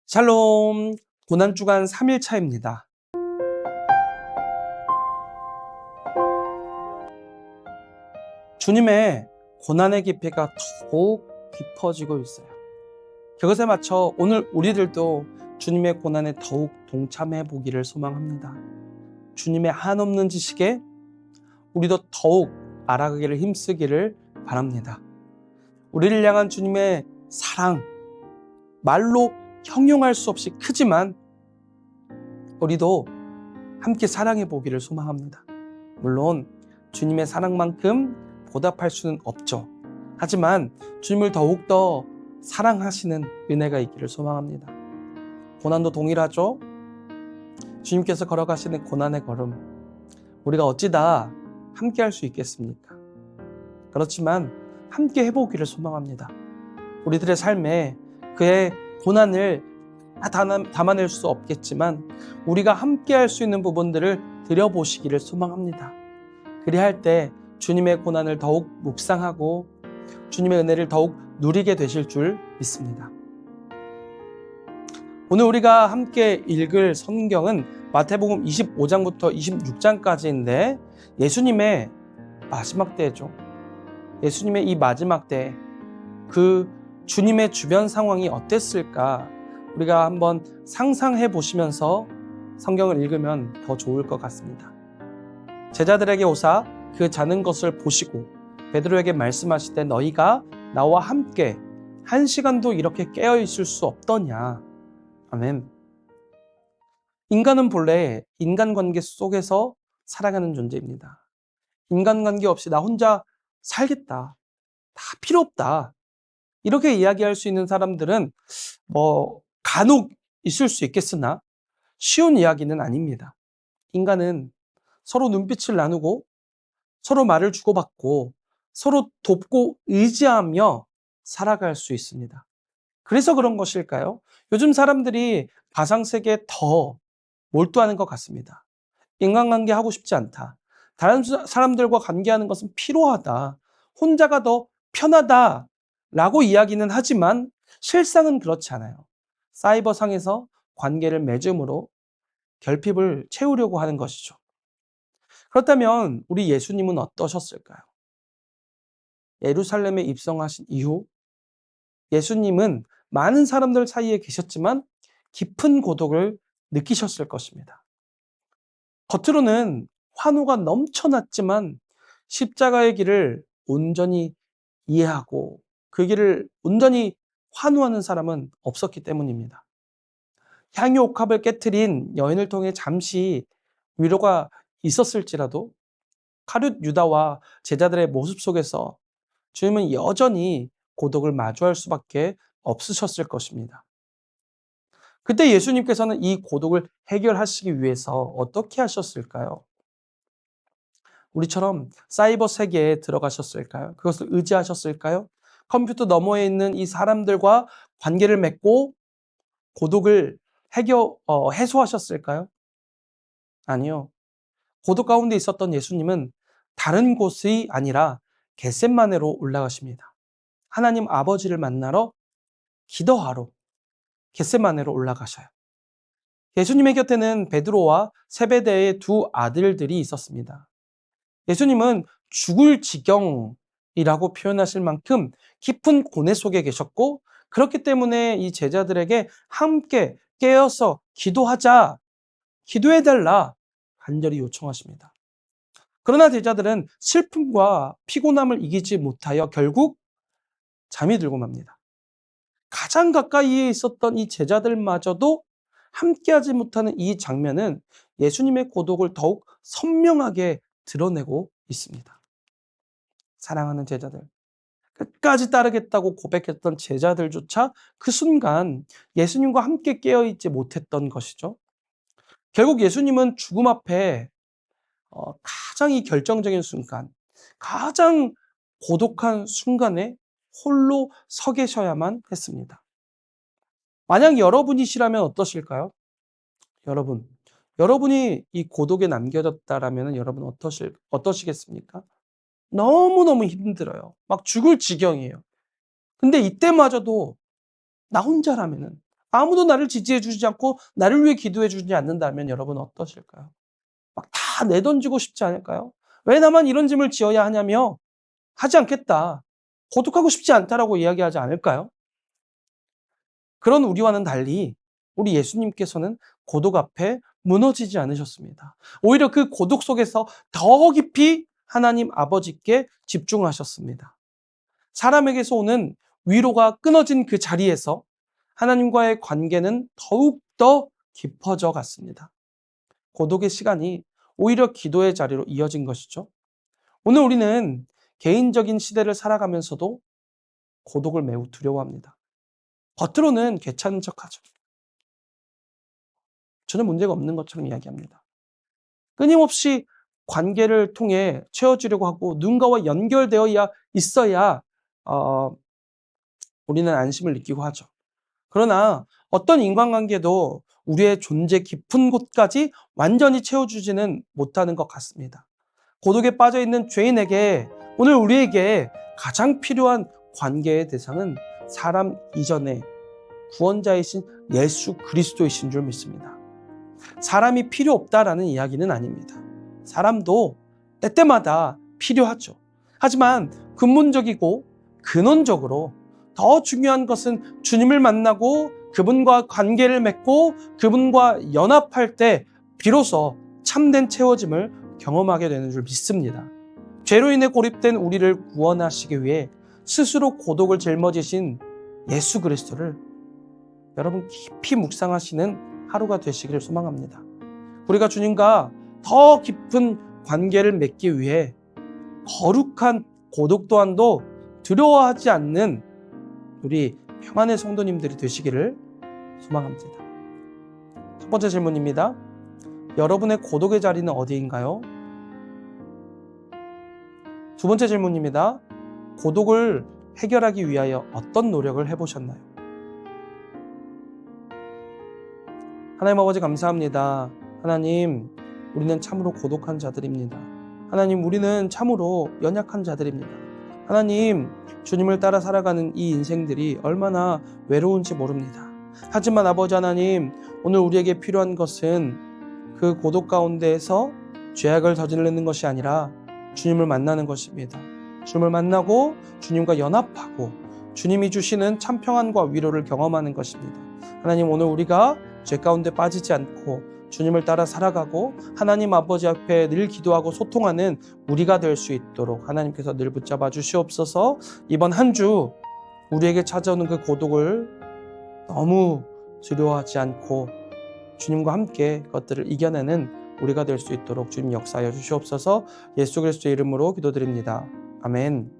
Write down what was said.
샬롬, 고난주간 3일차입니다. 주님의 고난의 깊이가 더욱 깊어지고 있어요. 그것에 맞춰 오늘 우리들도 주님의 고난에 더욱 동참해 보기를 소망합니다. 주님의 한없는 지식에 우리도 더욱 알아가기를 힘쓰기를 바랍니다. 우리를 향한 주님의 사랑, 말로 형용할 수 없이 크지만 우리도 함께 사랑해 보기를 소망합니다. 물론 주님의 사랑만큼 보답할 수는 없죠. 하지만 주님을 더욱더 사랑하시는 은혜가 있기를 소망합니다. 고난도 동일하죠. 주님께서 걸어가시는 고난의 걸음, 우리가 어찌다 함께 할 수 있겠습니까? 그렇지만 함께 해보기를 소망합니다. 우리들의 삶에 그의 고난을 담아낼 수 없겠지만 우리가 함께 할 수 있는 부분들을 들여보시기를 소망합니다. 그리할 때 주님의 고난을 더욱 묵상하고 주님의 은혜를 더욱 누리게 되실 줄 믿습니다. 오늘 우리가 함께 읽을 성경은 마태복음 25장부터 26장까지인데 예수님의 마지막 때죠. 예수님의 이 마지막 때 그 주님의 주변 상황이 어땠을까 우리가 한번 상상해 보시면서 성경을 읽으면 더 좋을 것 같습니다. 제자들에게 오사 그 자는 것을 보시고 베드로에게 말씀하시되 너희가 나와 함께 1시간도 이렇게 깨어 있을 수 없더냐. 아멘. 인간은 본래 인간관계 속에서 살아가는 존재입니다. 인간관계 없이 나 혼자 살겠다. 다 필요 없다. 이렇게 이야기할 수 있는 사람들은 간혹 있을 수 있겠으나 쉬운 이야기는 아닙니다. 인간은 서로 눈빛을 나누고 서로 말을 주고받고 서로 돕고 의지하며 살아갈 수 있습니다. 그래서 그런 것일까요? 요즘 사람들이 가상세계에 더 몰두하는 것 같습니다. 인간관계 하고 싶지 않다. 다른 사람들과 관계하는 것은 피로하다. 혼자가 더 편하다. 라고 이야기는 하지만 실상은 그렇지 않아요. 사이버상에서 관계를 맺음으로 결핍을 채우려고 하는 것이죠. 그렇다면 우리 예수님은 어떠셨을까요? 예루살렘에 입성하신 이후 예수님은 많은 사람들 사이에 계셨지만 깊은 고독을 느끼셨을 것입니다. 겉으로는 환호가 넘쳐났지만 십자가의 길을 온전히 이해하고 그 길을 온전히 환호하는 사람은 없었기 때문입니다. 향유 옥합을 깨트린 여인을 통해 잠시 위로가 있었을지라도 가룟 유다와 제자들의 모습 속에서 주님은 여전히 고독을 마주할 수밖에 없으셨을 것입니다. 그때 예수님께서는 이 고독을 해결하시기 위해서 어떻게 하셨을까요? 우리처럼 사이버 세계에 들어가셨을까요? 그것을 의지하셨을까요? 컴퓨터 너머에 있는 이 사람들과 관계를 맺고 고독을 해소하셨을까요? 아니요. 고독 가운데 있었던 예수님은 다른 곳이 아니라 겟셋마네로 올라가십니다. 하나님 아버지를 만나러 기도하러 겟셋마네로 올라가셔요. 예수님의 곁에는 베드로와 세베대의 두 아들들이 있었습니다. 예수님은 죽을 지경이라고 표현하실 만큼 깊은 고뇌 속에 계셨고 그렇기 때문에 이 제자들에게 함께 깨어서 기도하자, 기도해달라 간절히 요청하십니다. 그러나 제자들은 슬픔과 피곤함을 이기지 못하여 결국 잠이 들고 맙니다. 가장 가까이에 있었던 이 제자들마저도 함께하지 못하는 이 장면은 예수님의 고독을 더욱 선명하게 드러내고 있습니다. 사랑하는 제자들, 끝까지 따르겠다고 고백했던 제자들조차 그 순간 예수님과 함께 깨어있지 못했던 것이죠. 결국 예수님은 죽음 앞에 가장 이 결정적인 순간, 가장 고독한 순간에 홀로 서 계셔야만 했습니다. 만약 여러분이시라면 어떠실까요? 여러분이 이 고독에 남겨졌다라면 여러분 어떠시겠습니까? 너무너무 힘들어요. 막 죽을 지경이에요. 근데 이때마저도 나 혼자라면은 아무도 나를 지지해 주지 않고 나를 위해 기도해 주지 않는다면 여러분 어떠실까요? 막 다 내던지고 싶지 않을까요? 왜 나만 이런 짐을 지어야 하냐며 하지 않겠다. 고독하고 싶지 않다라고 이야기하지 않을까요? 그런 우리와는 달리 우리 예수님께서는 고독 앞에 무너지지 않으셨습니다. 오히려 그 고독 속에서 더 깊이 하나님 아버지께 집중하셨습니다. 사람에게서 오는 위로가 끊어진 그 자리에서 하나님과의 관계는 더욱더 깊어져 갔습니다. 고독의 시간이 오히려 기도의 자리로 이어진 것이죠. 오늘 우리는 개인적인 시대를 살아가면서도 고독을 매우 두려워합니다. 겉으로는 괜찮은 척하죠. 전혀 문제가 없는 것처럼 이야기합니다. 끊임없이 관계를 통해 채워주려고 하고 누군가와 연결되어 있어야 우리는 안심을 느끼고 하죠. 그러나 어떤 인간관계도 우리의 존재 깊은 곳까지 완전히 채워주지는 못하는 것 같습니다. 고독에 빠져있는 죄인에게 오늘 우리에게 가장 필요한 관계의 대상은 사람 이전에 구원자이신 예수 그리스도이신 줄 믿습니다. 사람이 필요 없다라는 이야기는 아닙니다. 사람도 때때마다 필요하죠. 하지만 근본적이고 근원적으로 더 중요한 것은 주님을 만나고 그분과 관계를 맺고 그분과 연합할 때 비로소 참된 채워짐을 경험하게 되는 줄 믿습니다. 죄로 인해 고립된 우리를 구원하시기 위해 스스로 고독을 짊어지신 예수 그리스도를 여러분 깊이 묵상하시는 하루가 되시기를 소망합니다. 우리가 주님과 더 깊은 관계를 맺기 위해 거룩한 고독 또한도 두려워하지 않는 우리 평안의 성도님들이 되시기를 소망합니다. 첫 번째 질문입니다. 여러분의 고독의 자리는 어디인가요? 두 번째 질문입니다. 고독을 해결하기 위하여 어떤 노력을 해보셨나요? 하나님 아버지 감사합니다. 하나님, 우리는 참으로 고독한 자들입니다. 하나님, 우리는 참으로 연약한 자들입니다. 하나님, 주님을 따라 살아가는 이 인생들이 얼마나 외로운지 모릅니다. 하지만 아버지 하나님, 오늘 우리에게 필요한 것은 그 고독 가운데에서 죄악을 저지르는 것이 아니라 주님을 만나는 것입니다. 주님을 만나고 주님과 연합하고 주님이 주시는 참 평안과 위로를 경험하는 것입니다. 하나님, 오늘 우리가 죄 가운데 빠지지 않고 주님을 따라 살아가고 하나님 아버지 앞에 늘 기도하고 소통하는 우리가 될 수 있도록 하나님께서 늘 붙잡아 주시옵소서. 이번 한 주 우리에게 찾아오는 그 고독을 너무 두려워하지 않고 주님과 함께 그것들을 이겨내는 우리가 될 수 있도록 주님 역사하여 주시옵소서. 예수 그리스도의 이름으로 기도드립니다. 아멘.